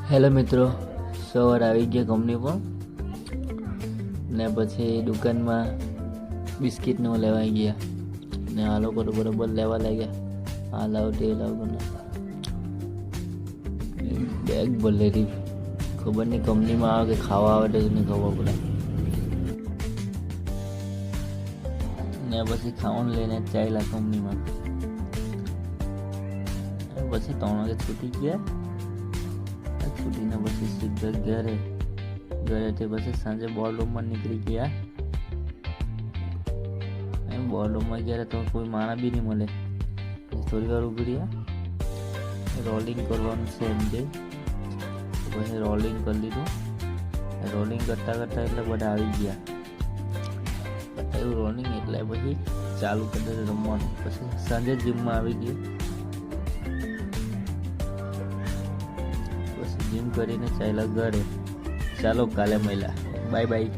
Hello મિત્રો, સવાર આવી ગયા કંપની પર ને પછી દુકાનમાં બિસ્કિટને લેવા ગયા ને આ લોકો તો બરોબર લેવા લાગ્યા. આ લાવ તે લાવ બેગ ભરેલી, ખબર નહીં કંપનીમાં આવે કે ખાવા આવે તો નહીં ખબર પડે. ને પછી ખાવાનું લઈને ચાલ્યા કંપનીમાં. પછી 3 વાગે છૂટી ગયા. છૂટીને પછી સીધા ઘરેથી પછી સાંજે બોર્ડરૂમમાં નીકળી ગયા. એમ બોર્ડરૂમમાં ગયા તો કોઈ માણા બી નહીં મળે. થોડી વાર ઊભી રહ્યા, રોલિંગ કરવાનું છે એમ કે પછી રોલિંગ કરી લીધું. રોલિંગ કરતાં એટલે બધા આવી ગયા. એવું રોલિંગ એટલે પછી ચાલુ કરી દીધું રમવાનું. પછી સાંજે જીમમાં આવી ગયા. જીમ કરીને ચાલ્યા ઘરે. ચાલો કાલે મળ્યા. Bye bye.